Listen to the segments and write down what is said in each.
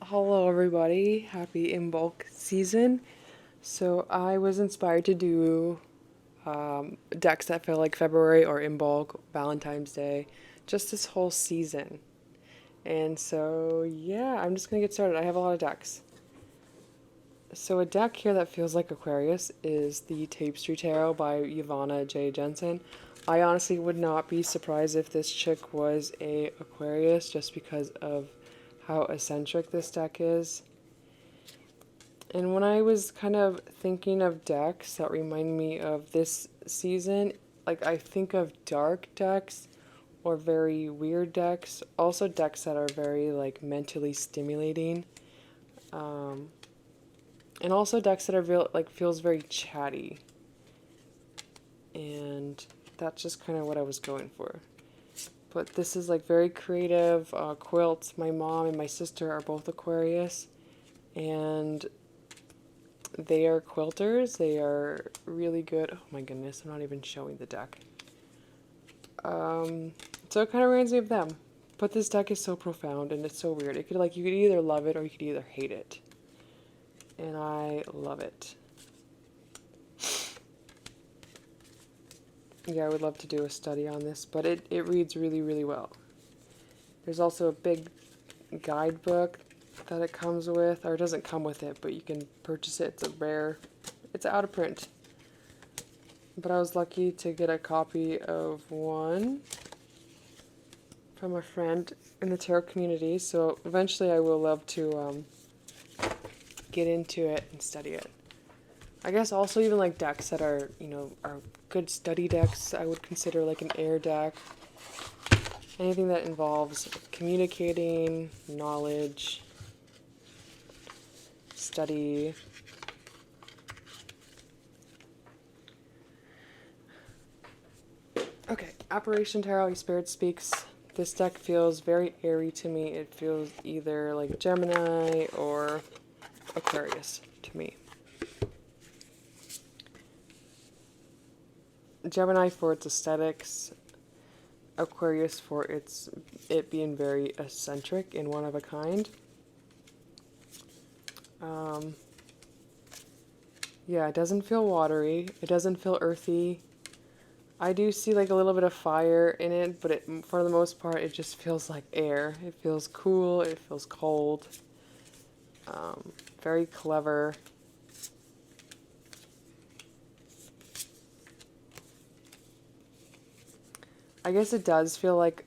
Hello, everybody. Happy Imbolc season. So, I was inspired to do decks that feel like February or Imbolc, Valentine's Day, just this whole season. And so, yeah, I'm just gonna get started. I have a lot of decks. So, a deck here that feels like Aquarius is the Tapestry Tarot by Yvonne J. Jensen. I honestly would not be surprised if this chick was a Aquarius just because of how eccentric this deck is. And when I was kind of thinking of decks that remind me of this season, like I think of dark decks or very weird decks, also decks that are very like mentally stimulating, um, and also decks that are like feels very chatty. And that's just kind of what I was going for. But this is like very creative quilts. My mom and my sister are both Aquarius, and they are quilters. They are really good. Oh my goodness, I'm not even showing the deck. So it kind of reminds me of them. But this deck is so profound and it's so weird. It could like you could either love it or you could either hate it. And I love it. Yeah, I would love to do a study on this, but it reads really, really well. There's also a big guidebook that it comes with, or it doesn't come with it, but you can purchase it. It's a rare, it's out of print. But I was lucky to get a copy of one from a friend in the tarot community, so eventually I will love to get into it and study it. I guess also even like decks that are, are good study decks, I would consider like an air deck. Anything that involves communicating, knowledge, study. Okay, Operation Tarot, Spirit Speaks. This deck feels very airy to me. It feels either like Gemini or Aquarius to me. Gemini for its aesthetics, Aquarius for it being very eccentric and one of a kind. Yeah, it doesn't feel watery. It doesn't feel earthy. I do see like a little bit of fire in it, but for the most part, it just feels like air. It feels cool. It feels cold. Very clever. I guess it does feel like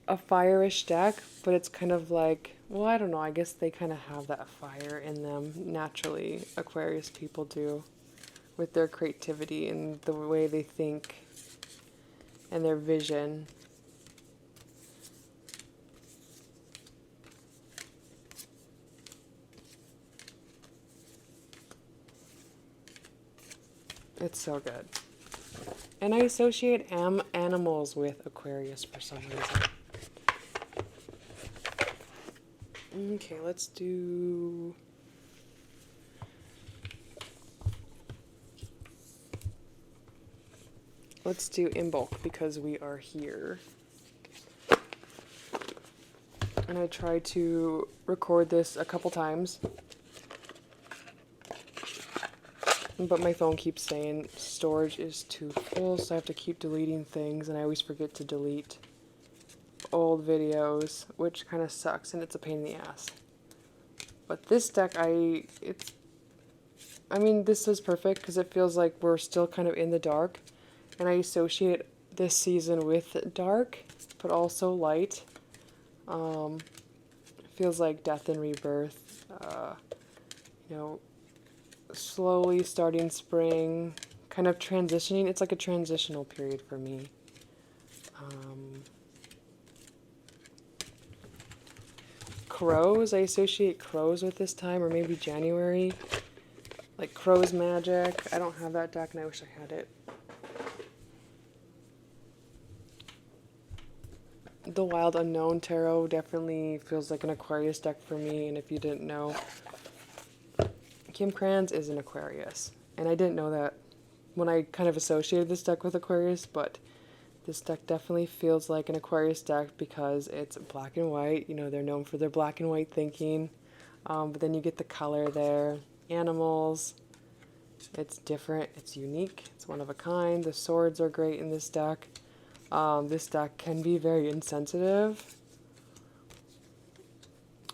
a fire-ish deck, but it's kind of like, well, I don't know. I guess they kind of have that fire in them naturally. Aquarius people do with their creativity and the way they think and their vision. It's so good. And I associate animals with Aquarius for some reason. Okay, let's do... Let's do Imbolc because we are here. And I tried to record this a couple times, but my phone keeps saying storage is too full, so I have to keep deleting things, and I always forget to delete old videos, which kind of sucks, and it's a pain in the ass. But this deck, this is perfect because it feels like we're still kind of in the dark, and I associate this season with dark, but also light. Feels like death and rebirth, slowly starting spring, kind of transitioning. It's like a transitional period for me. Crows, I associate crows with this time, or maybe January. Like crow's magic. I don't have that deck and I wish I had it. The Wild Unknown Tarot definitely feels like an Aquarius deck for me, and if you didn't know, Kim Kranz is an Aquarius. And I didn't know that when I kind of associated this deck with Aquarius, but this deck definitely feels like an Aquarius deck because it's black and white. They're known for their black and white thinking. But then you get the color there. Animals. It's different. It's unique. It's one of a kind. The swords are great in this deck. This deck can be very insensitive.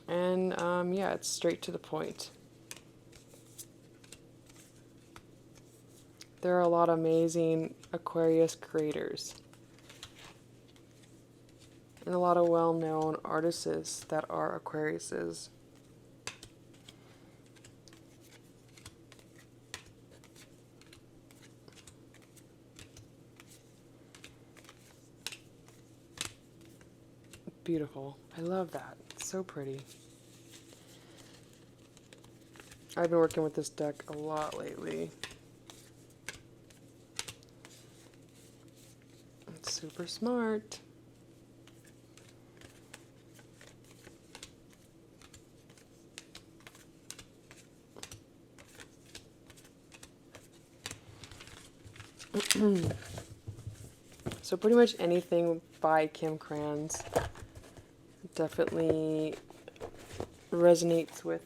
And yeah, it's straight to the point. There are a lot of amazing Aquarius creators. And a lot of well-known artists that are Aquariuses. Beautiful. I love that. It's so pretty. I've been working with this deck a lot lately. It's super smart. So pretty much anything by Kim Kranz definitely resonates with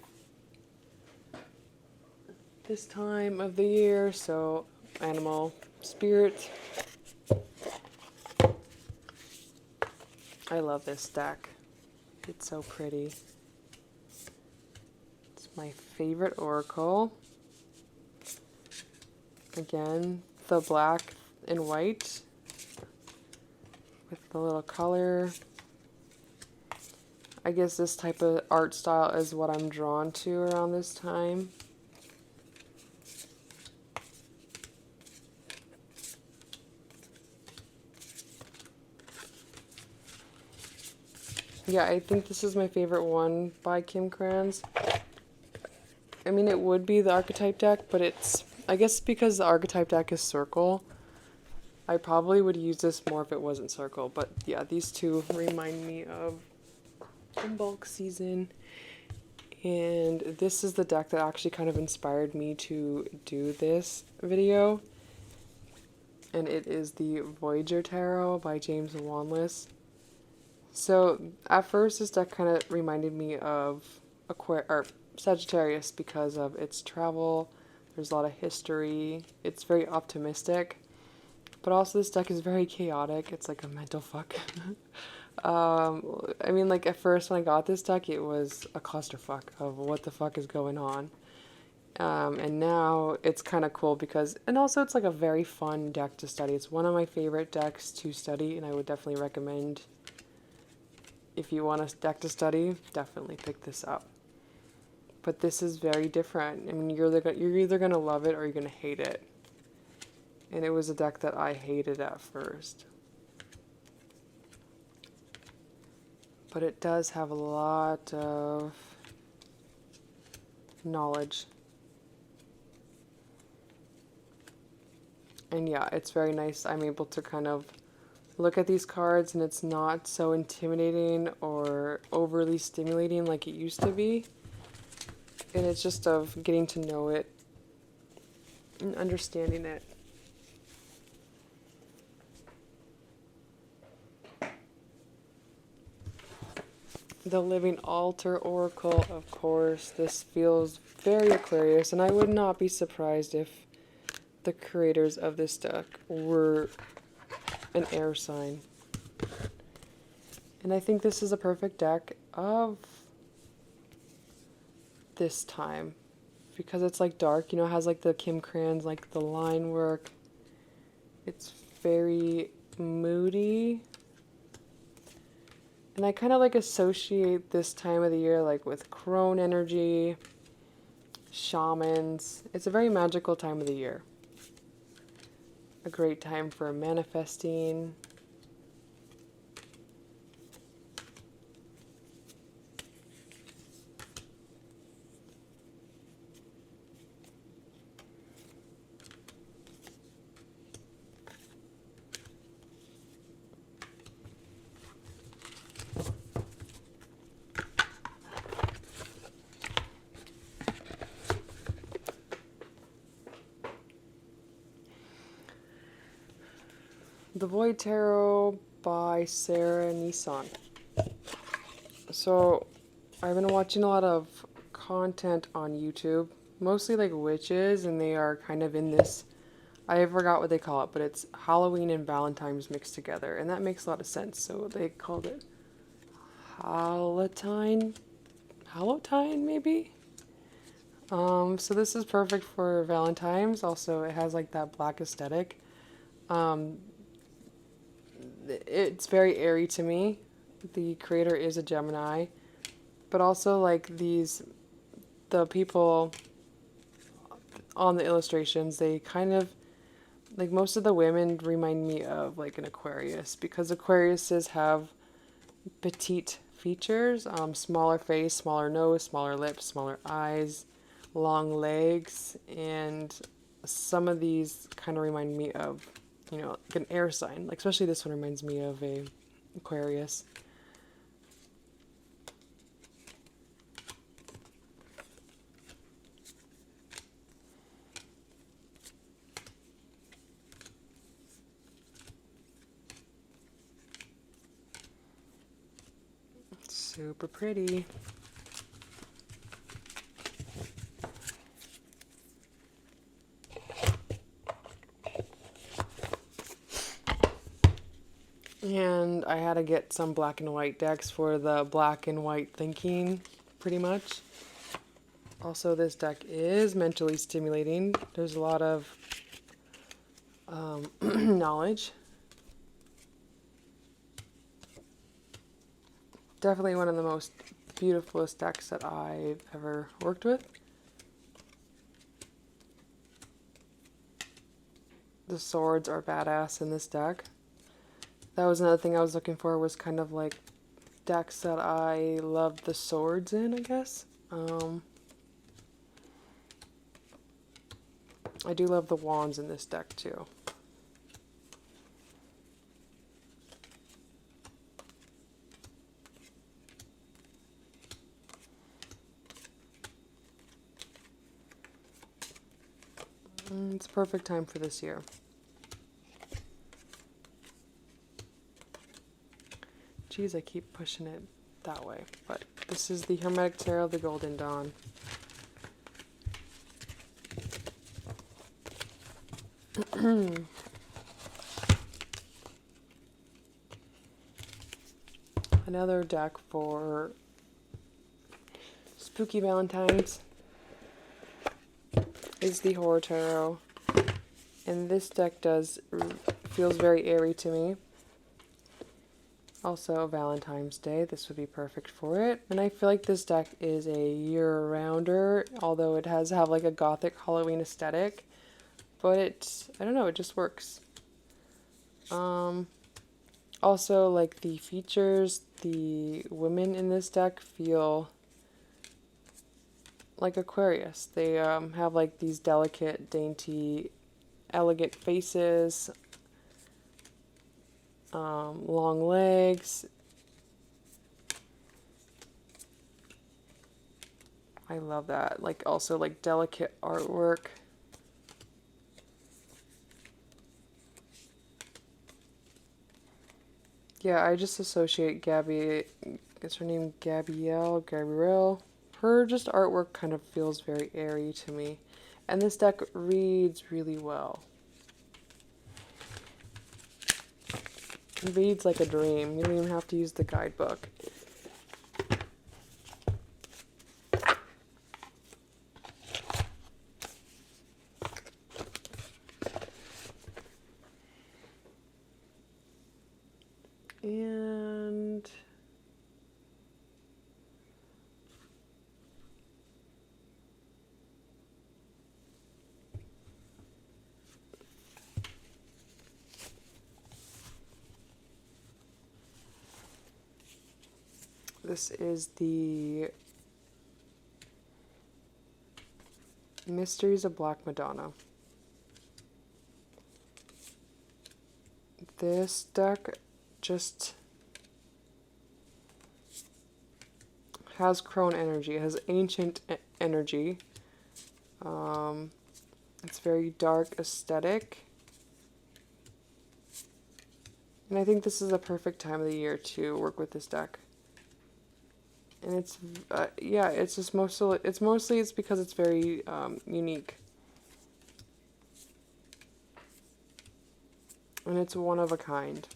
this time of the year. So animal, spirit. I love this deck. It's so pretty. It's my favorite oracle. Again, the black and white with the little color. I guess this type of art style is what I'm drawn to around this time. Yeah, I think this is my favorite one by Kim Kranz. I mean, it would be the archetype deck, but it's, I guess because the archetype deck is circle, I probably would use this more if it wasn't circle. But yeah, these two remind me of Imbolc season. And this is the deck that actually kind of inspired me to do this video. And it is the Voyager Tarot by James Wanless. So at first this deck kind of reminded me of Sagittarius because of its travel. There's a lot of history. It's very optimistic. But also this deck is very chaotic. It's like a mental fuck. I mean, like, at first when I got this deck, it was a clusterfuck of what the fuck is going on. And now it's kind of cool because, and also it's like a very fun deck to study. It's one of my favorite decks to study, and I would definitely recommend, if you want a deck to study, definitely pick this up. But this is very different. I mean, you're either going to love it or you're going to hate it. And it was a deck that I hated at first. But it does have a lot of knowledge. And yeah, it's very nice. I'm able to kind of look at these cards and it's not so intimidating or overly stimulating like it used to be. And it's just of getting to know it and understanding it. The Living Altar Oracle, of course. This feels very Aquarius, and I would not be surprised if the creators of this deck were an air sign. And I think this is a perfect deck of this time because it's like dark, you know, it has like the Kim Kranz, like the line work. It's very moody. And I kind of like associate this time of the year like with crone energy, shamans. It's a very magical time of the year. A great time for manifesting. The Void Tarot by Sarah Nissan. So, I've been watching a lot of content on YouTube, mostly like witches, and they are kind of in this, I forgot what they call it, but it's Halloween and Valentine's mixed together, and that makes a lot of sense. So they called it Halloween, maybe? So this is perfect for Valentine's. Also, it has like that black aesthetic. Um, it's very airy to me. The creator is a Gemini, but also like the people on the illustrations, they kind of, like most of the women remind me of like an Aquarius, because Aquariuses have petite features, smaller face, smaller nose, smaller lips, smaller eyes, long legs, and some of these kind of remind me of, like an air sign. Like especially this one reminds me of a Aquarius. Super pretty. And I had to get some black and white decks for the black and white thinking, pretty much. Also, this deck is mentally stimulating. There's a lot of knowledge. Definitely one of the most beautifulest decks that I've ever worked with. The swords are badass in this deck. That was another thing I was looking for, was kind of like decks that I loved the swords in, I guess. I do love the wands in this deck too. It's a perfect time for this year. Geez, I keep pushing it that way. But this is the Hermetic Tarot of the Golden Dawn. Another deck for Spooky Valentine's is the Horror Tarot. And this deck feels very airy to me. Also, Valentine's Day, this would be perfect for it. And I feel like this deck is a year-rounder, although it has have like a gothic Halloween aesthetic. But I don't know, it just works. Also, like the features, the women in this deck feel like Aquarius. They have like these delicate, dainty, elegant faces, long legs. I love that. Like also like delicate artwork. Yeah, I just associate Gabby, is her name Gabrielle? Her just artwork kind of feels very airy to me. And this deck reads really well. It reads like a dream. You don't even have to use the guidebook. And this is the Mysteries of Black Madonna. This deck just has crone energy. It has ancient energy. It's very dark aesthetic. And I think this is a perfect time of the year to work with this deck. And it's, yeah, it's just mostly it's because it's very unique. And it's one of a kind.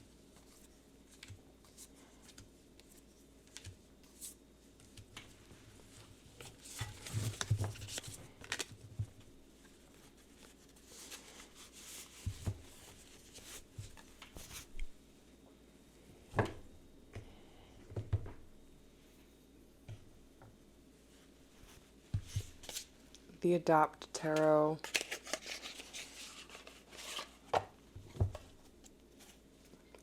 The Adapt Tarot.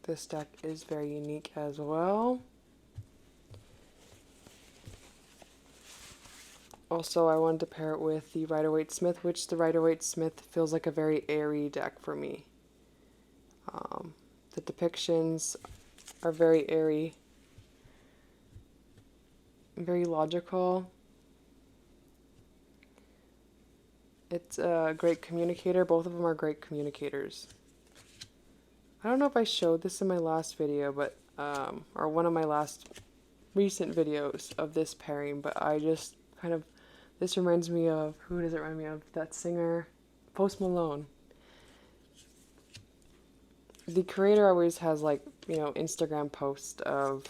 This deck is very unique as well. Also, I wanted to pair it with the Rider-Waite-Smith, which the Rider-Waite-Smith feels like a very airy deck for me. The depictions are very airy, very logical. It's a great communicator. Both of them are great communicators. I don't know if I showed this in my last video, but or one of my last recent videos of this pairing, but I just kind of, this reminds me of, who does it remind me of? That singer, Post Malone. The creator always has, like, you know, Instagram post of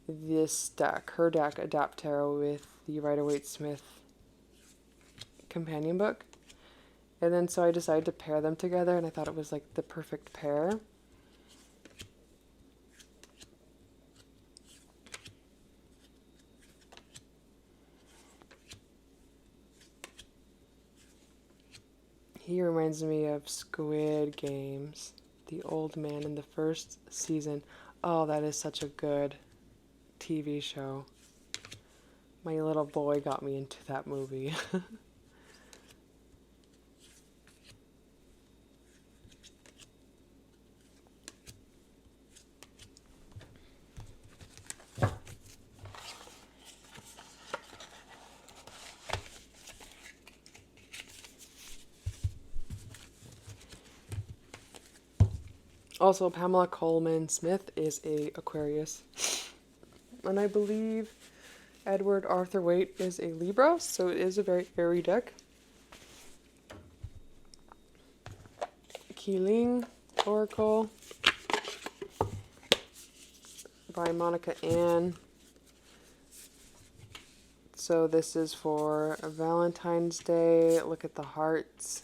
this deck, her deck, Adapt Tarot, with the Rider-Waite-Smith companion book. And then so I decided to pair them together, and I thought it was like the perfect pair. He reminds me of Squid Games, the old man in the first season. Oh, that is such a good TV show. My little boy got me into that movie. Also, Pamela Coleman Smith is a Aquarius. And I believe Edward Arthur Waite is a Libra, so it is a very airy deck. Keeling Oracle by Monica Ann. So this is for Valentine's Day. Look at the hearts.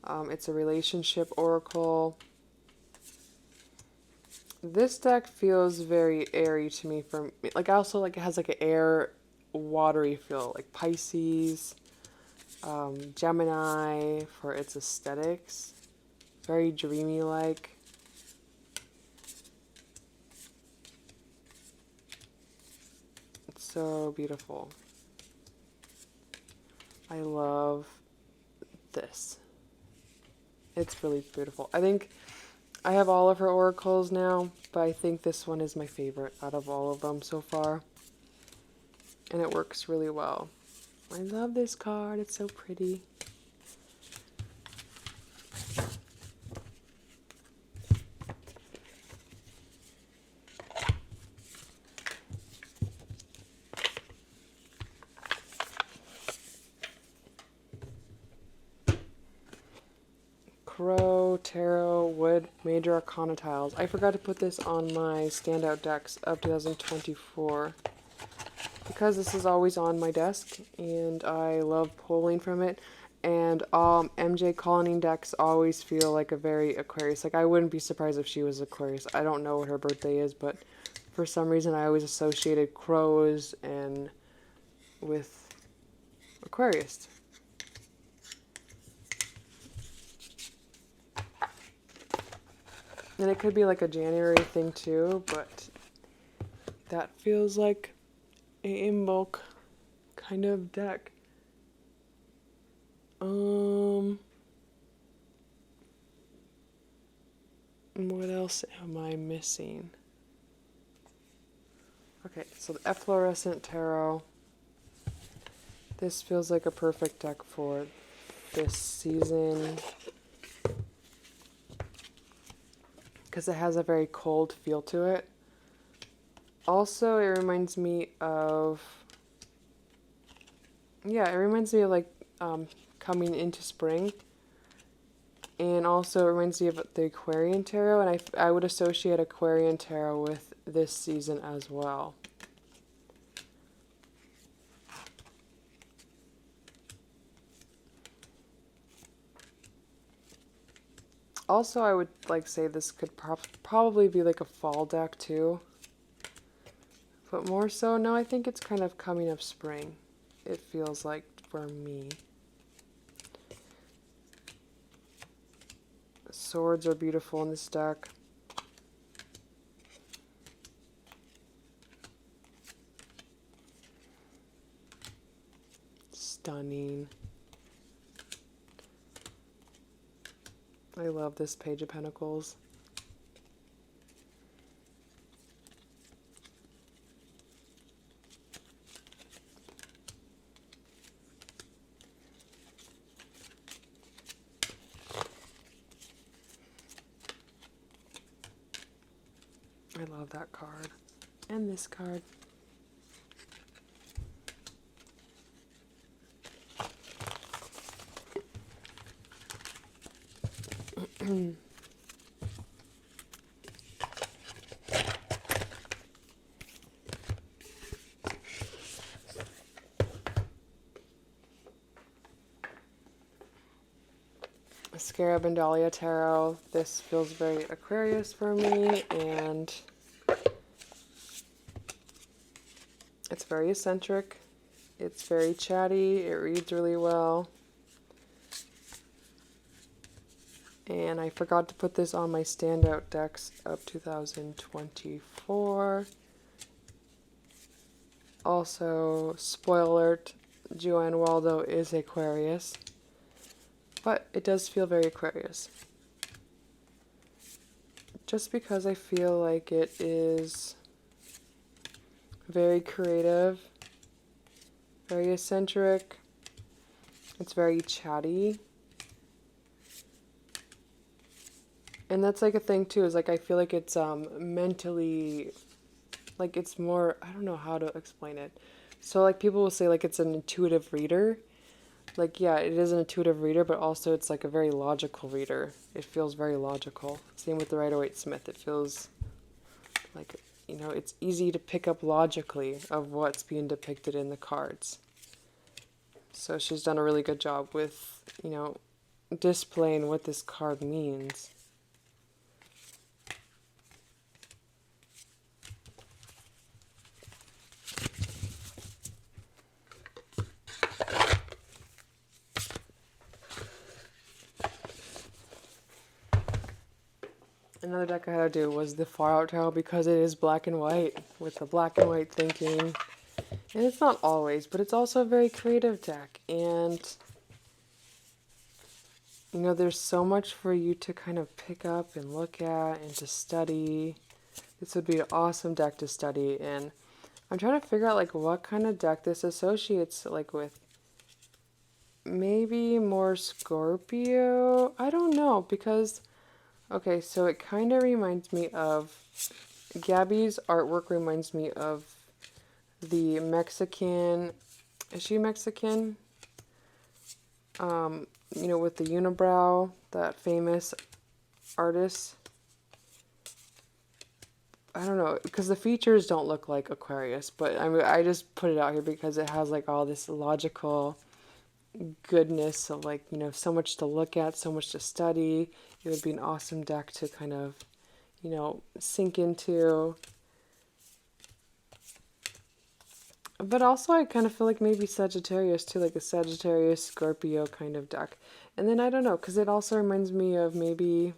It's a relationship oracle. This deck feels very airy to me. From like, also like it has like an air, watery feel, like Pisces, Gemini for its aesthetics. Very dreamy like. It's so beautiful. I love this. It's really beautiful. I think I have all of her oracles now, but I think this one is my favorite out of all of them so far. And it works really well. I love this card. It's so pretty. Crow, Tarot, Wood, Major Arcana tiles. I forgot to put this on my standout decks of 2024 because this is always on my desk and I love pulling from it. And MJ Colony decks always feel like a very Aquarius. Like, I wouldn't be surprised if she was Aquarius. I don't know what her birthday is, but for some reason I always associated crows and with Aquarius. And it could be like a January thing too, but that feels like a Imbolc kind of deck. What else am I missing? Okay, so the Efflorescent Tarot. This feels like a perfect deck for this season, because it has a very cold feel to it. Also, it reminds me of, yeah, it reminds me of like coming into spring. And also it reminds me of the Aquarian tarot, and I would associate Aquarian tarot with this season as well. Also, I would like say this could probably be like a fall deck too. But more so, no, I think it's kind of coming of spring. It feels like for me. Swords are beautiful in this deck. Stunning. I love this Page of Pentacles. I love that card. And this card. Scarab and Dahlia Tarot. This feels very Aquarius for me, and it's very eccentric. It's very chatty. It reads really well. And I forgot to put this on my standout decks of 2024. Also, spoiler alert, Joanne Waldo is Aquarius. But it does feel very Aquarius. Just because I feel like it is very creative, very eccentric, it's very chatty. And that's like a thing too, is like I feel like it's mentally, like it's more, I don't know how to explain it. So like people will say like it's an intuitive reader. Like, yeah, it is an intuitive reader, but also it's like a very logical reader. It feels very logical. Same with the Rider-Waite-Smith. It feels like, you know, it's easy to pick up logically of what's being depicted in the cards. So she's done a really good job with, you know, displaying what this card means. Another deck I had to do was the Far Out Tarot because it is black and white with the black and white thinking. And it's not always, but it's also a very creative deck. And, you know, there's so much for you to kind of pick up and look at and to study. This would be an awesome deck to study. And I'm trying to figure out, like, what kind of deck this associates, like, with. Maybe more Scorpio? I don't know, because. Okay, so it kind of reminds me of. Gabby's artwork reminds me of the Mexican. Is she Mexican? You know, with the unibrow, that famous artist. I don't know, because the features don't look like Aquarius, but I mean, I just put it out here because it has like all this logical goodness of like, you know, so much to look at, so much to study. It would be an awesome deck to kind of, you know, sink into. But also I kind of feel like maybe Sagittarius too, like a Sagittarius Scorpio kind of deck. And then I don't know, because it also reminds me of maybe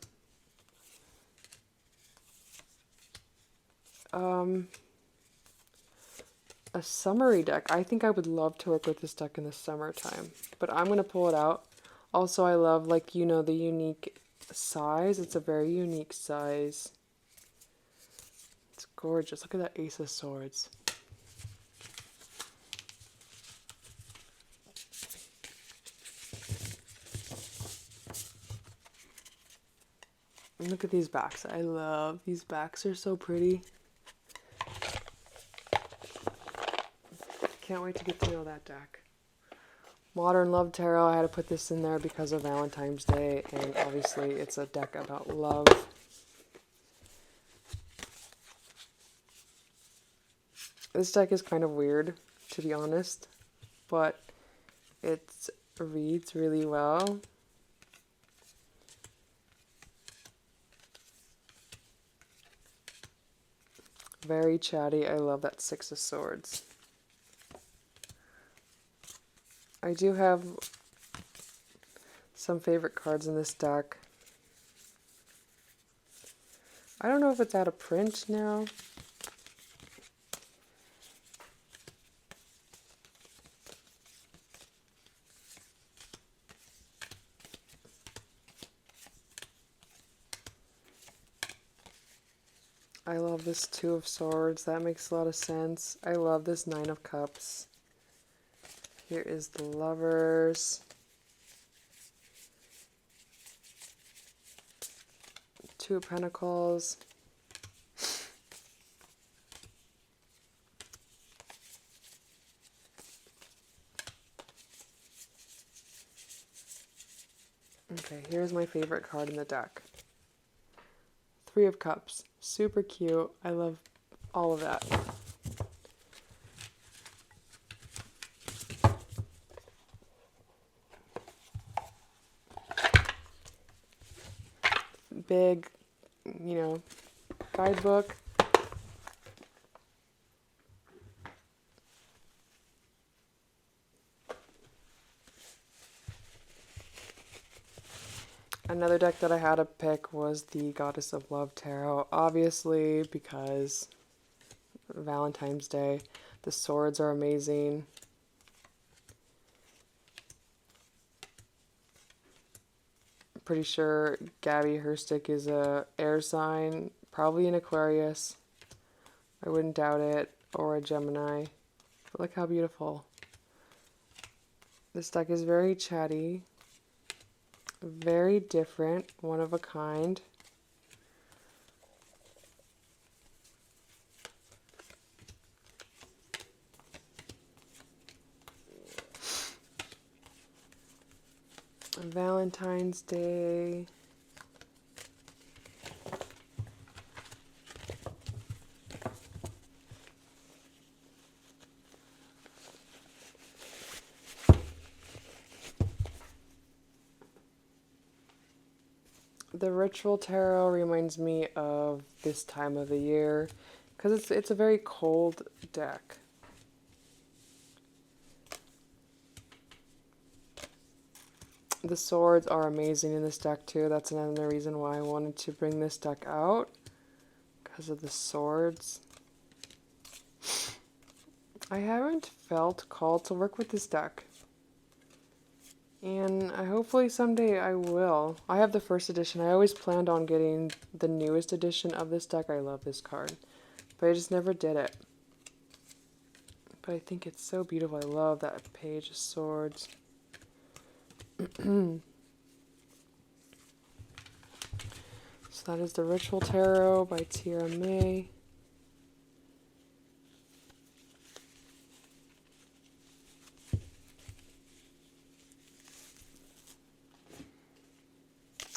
a summery deck. I think I would love to work with this deck in the summertime, but I'm going to pull it out. Also, I love, like, you know, the unique size. It's a very unique size. It's gorgeous. Look at that Ace of Swords. And look at these backs. I love these backs. They're so pretty. can't wait to get to know that deck. Modern Love Tarot, I had to put this in there because of Valentine's Day, and obviously it's a deck about love. This deck is kind of weird, to be honest, but it reads really well. Very chatty. I love that Six of Swords. I do have some favorite cards in this deck. I don't know if it's out of print now. I love this Two of Swords. That makes a lot of sense. I love this Nine of Cups. Here is the Lovers. Two of Pentacles. Okay, here's my favorite card in the deck. Three of Cups. Super cute. I love all of that. Big, guidebook. Another deck that I had to pick was the Goddess of Love Tarot, obviously because Valentine's Day. The swords are amazing. I'm pretty sure Gabby Herstick is a air sign, probably an Aquarius. I wouldn't doubt it, or a Gemini. But look how beautiful. This deck is very chatty. Very different, one of a kind. Valentine's Day. The Ritual Tarot reminds me of this time of the year because it's a very cold deck. The swords are amazing in this deck too. That's another reason why I wanted to bring this deck out, because of the swords. I haven't felt called to work with this deck, and hopefully someday I will. I have the first edition. I always planned on getting the newest edition of this deck. I love this card, but I just never did it. But I think it's so beautiful. I love that Page of Swords. So that is the Ritual Tarot by Tierra May.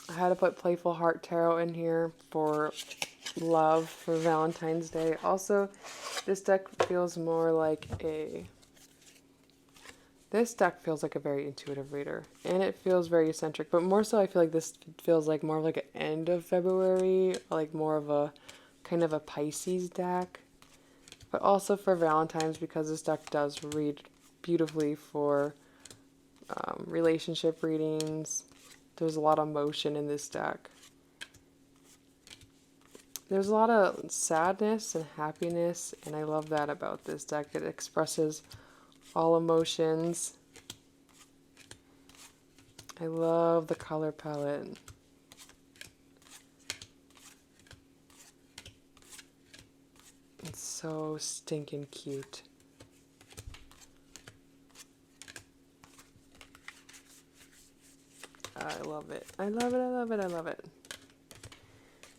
I had to put Playful Heart Tarot in here for love for Valentine's Day. Also, this deck feels more like a... This deck feels like a very intuitive reader, and it feels very eccentric, but more so I feel like this feels like more of like an end of February, like more of a kind of a Pisces deck, but also for Valentine's, because this deck does read beautifully for relationship readings. There's a lot of emotion in this deck. There's a lot of sadness and happiness, and I love that about this deck. It expresses all emotions. I love the color palette. It's so stinking cute. I love it. I love it, I love it, I love it.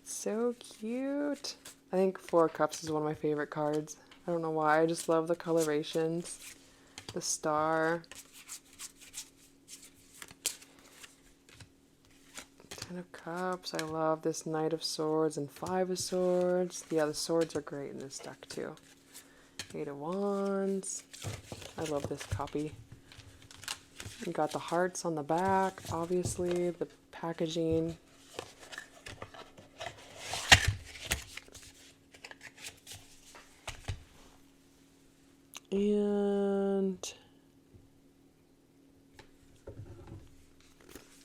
So cute. I think Four of Cups is one of my favorite cards. I don't know why, I just love the colorations. the star. Ten of Cups. I love this Knight of Swords and Five of Swords. Yeah, the swords are great in this deck too. Eight of Wands. I love this copy. You got the hearts on the back, obviously, the packaging. And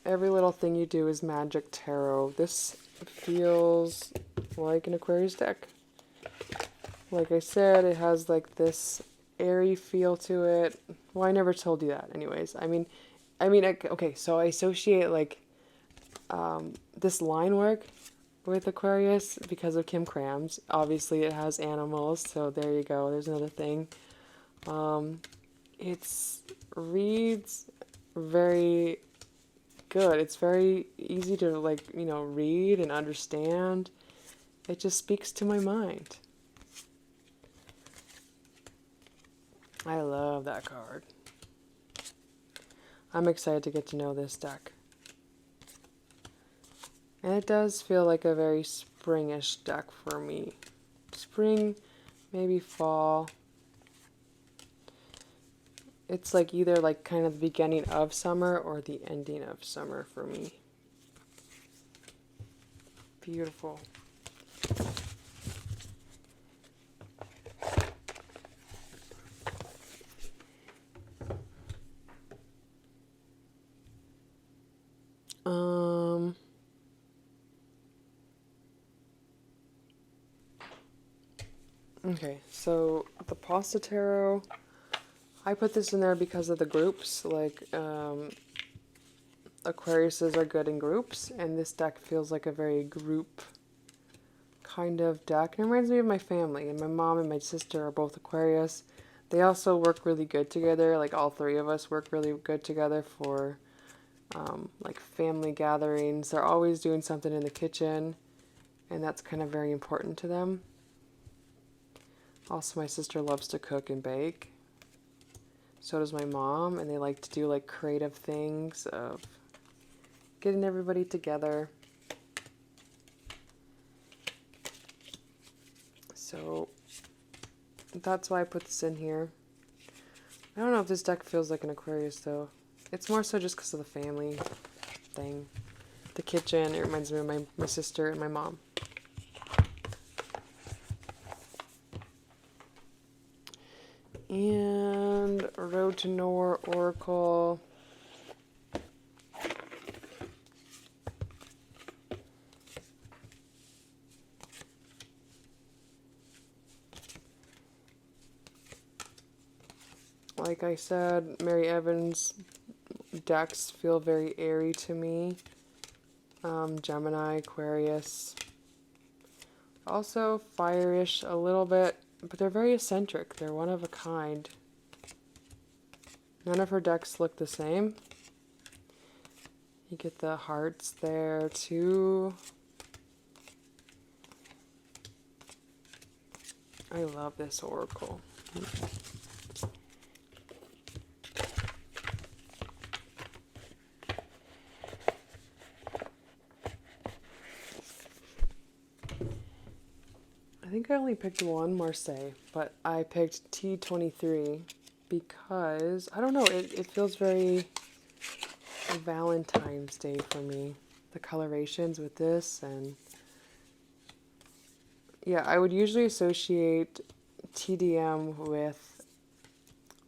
every little thing you do is Magic Tarot. This feels like an Aquarius deck. Like I said, it has like this airy feel to it. Well, I never told you that anyways. Okay, so I associate like this line work with Aquarius because of Kim Krams. Obviously it has animals, so there you go. There's another thing. It's reads very good. It's very easy to like, read and understand. It just speaks to my mind. I love that card. I'm excited to get to know this deck. And it does feel like a very springish deck for me. Spring, maybe fall. It's like either like kind of the beginning of summer or the ending of summer for me. Beautiful. Okay, so the Pasta Tarot, I put this in there because of the groups, like Aquariuses are good in groups, and this deck feels like a very group kind of deck. It reminds me of my family, and my mom and my sister are both Aquarius. They also work really good together, like all three of us work really good together for like family gatherings. They're always doing something in the kitchen, and that's kind of very important to them. Also, my sister loves to cook and bake. So does my mom, and they like to do like creative things of getting everybody together. So that's why I put this in here. I don't know if this deck feels like an Aquarius though. It's more so just because of the family thing. The kitchen, it reminds me of my sister and my mom. And Road to Nowhere Oracle. Like I said, Mary Evans decks feel very airy to me. Gemini, Aquarius. Also fire-ish a little bit. But they're very eccentric. They're one of a kind. None of her decks look the same. You get the hearts there too. I love this oracle. I think I only picked one, Marseille, but I picked T23 because, I don't know, it feels very Valentine's Day for me. The colorations with this, and yeah, I would usually associate TDM with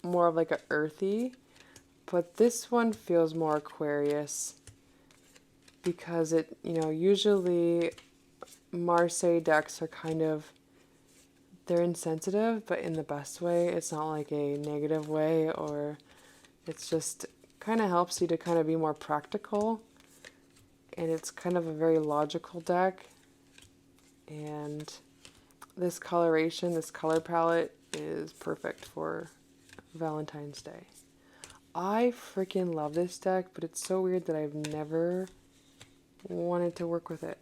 more of like a earthy, but this one feels more Aquarius because it, usually Marseille decks are kind of, they're insensitive, but in the best way. It's not like a negative way, or it's just kind of helps you to kind of be more practical. And it's kind of a very logical deck. And this coloration, this color palette is perfect for Valentine's Day. I freaking love this deck, but it's so weird that I've never wanted to work with it.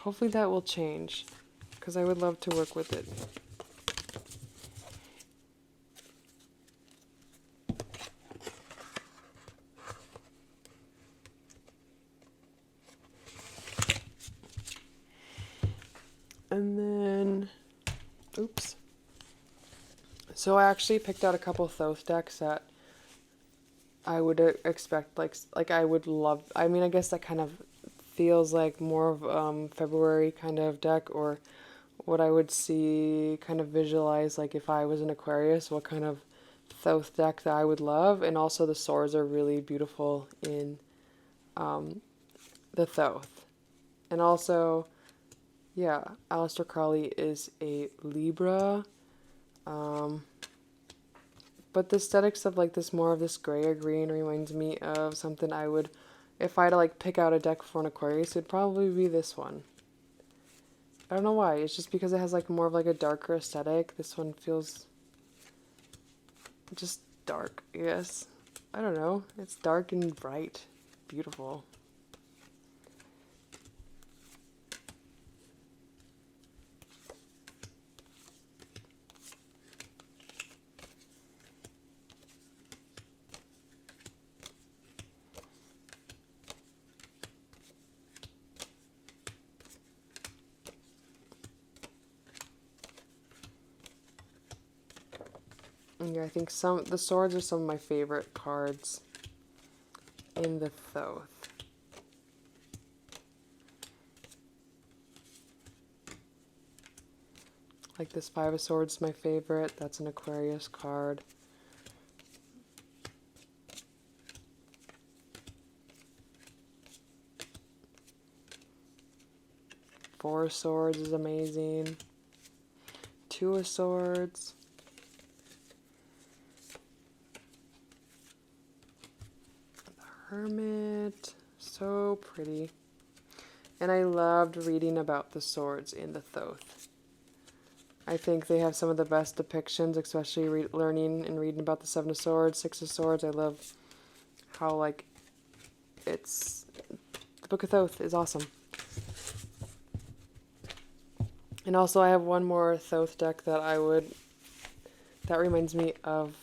Hopefully that will change, because I would love to work with it. And then, oops. So I actually picked out a couple Thoth decks that I would expect, like I would love. I mean, I guess that kind of feels like more of February kind of deck, or what I would see, kind of visualize, like if I was an Aquarius, what kind of Thoth deck that I would love. And also the swords are really beautiful in the Thoth. And also, yeah, Aleister Crowley is a Libra. But the aesthetics of like this, more of this gray or green, reminds me of something I would, if I had to like pick out a deck for an Aquarius, it'd probably be this one. I don't know why. It's just because it has like more of like a darker aesthetic. This one feels just dark, I guess. I don't know. It's dark and bright. Beautiful. Yeah, I think the swords are some of my favorite cards in the Thoth. Like this Five of Swords is my favorite. That's an Aquarius card. Four of Swords is amazing. Two of Swords. Hermit, so pretty. And I loved reading about the swords in the Thoth. I think they have some of the best depictions, especially learning and reading about the Seven of Swords, Six of Swords. I love how, like, the Book of Thoth is awesome. And also I have one more Thoth deck that that reminds me of,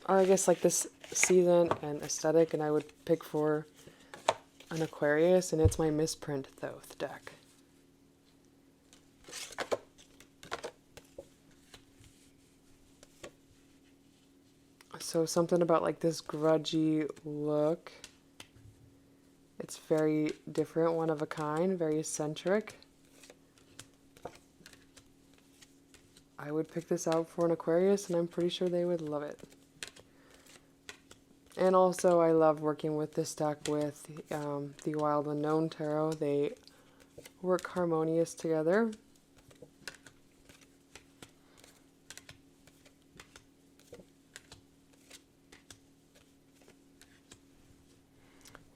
or I guess like this season and aesthetic, and I would pick for an Aquarius, and it's my misprint Thoth deck. So something about like this grudgy look. It's very different, one of a kind, very eccentric. I would pick this out for an Aquarius, and I'm pretty sure they would love it. And also, I love working with this deck with the Wild Unknown Tarot. They work harmonious together.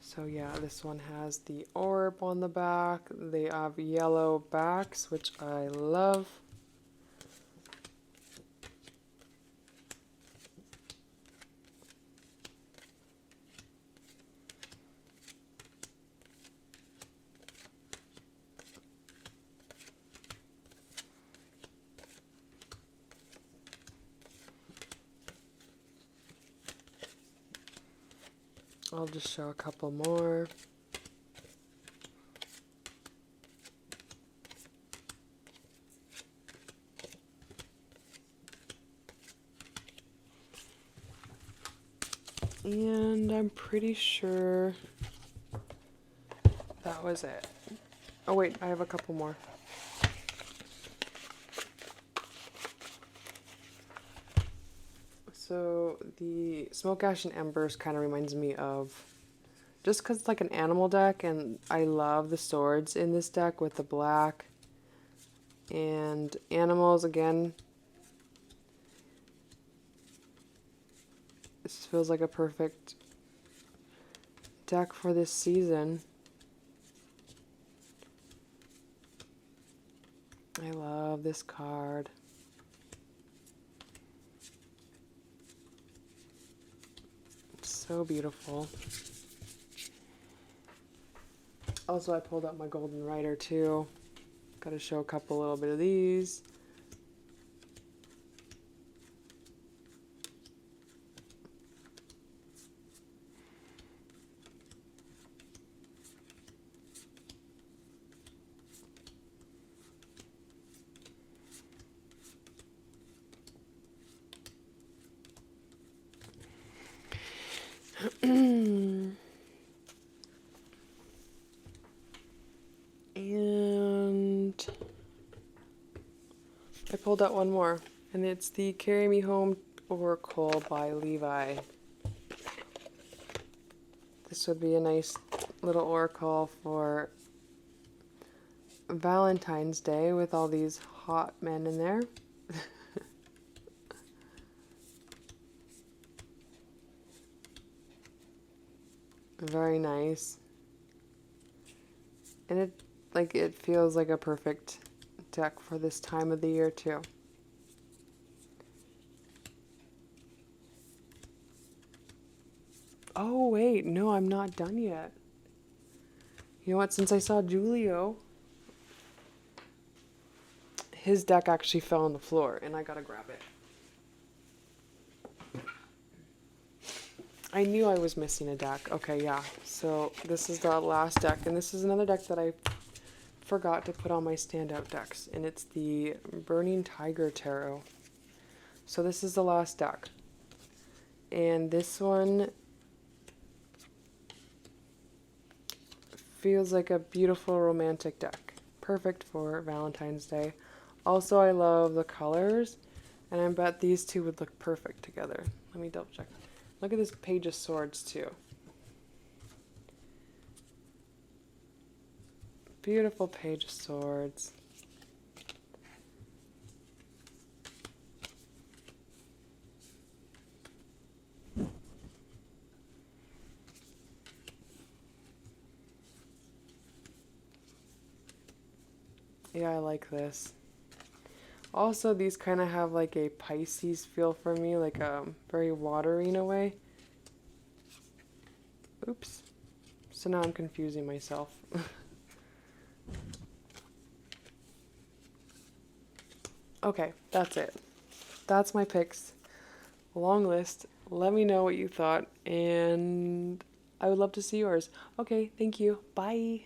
So yeah, this one has the orb on the back. They have yellow backs, which I love. I'll just show a couple more. And I'm pretty sure that was it. Oh wait, I have a couple more. So the Smoke, Ash, and Embers kind of reminds me of, just because it's like an animal deck, and I love the swords in this deck with the black. And animals, again, this feels like a perfect deck for this season. I love this card. It's so beautiful. Also, I pulled out my Golden Rider too. Got to show a little bit of these. And I pulled out one more, and it's the Carry Me Home Oracle by Levi. This would be a nice little oracle for Valentine's Day with all these hot men in there. Very nice. And it feels like a perfect deck for this time of the year too. Oh wait, no, I'm not done yet. You know what, since I saw Julio, his deck actually fell on the floor and I gotta grab it. I knew I was missing a deck. Okay, yeah. So this is the last deck, and this is another deck that I forgot to put on my standout decks, and it's the Burning Tiger Tarot. So this is the last deck. And this one feels like a beautiful romantic deck. Perfect for Valentine's Day. Also, I love the colors, and I bet these two would look perfect together. Let me double check. Look at this Page of Swords too. Beautiful Page of Swords. Yeah, I like this. Also, these kind of have like a Pisces feel for me, like very watery in a way. Oops. So now I'm confusing myself. Okay, that's it. That's my picks. Long list. Let me know what you thought, and I would love to see yours. Okay, thank you. Bye.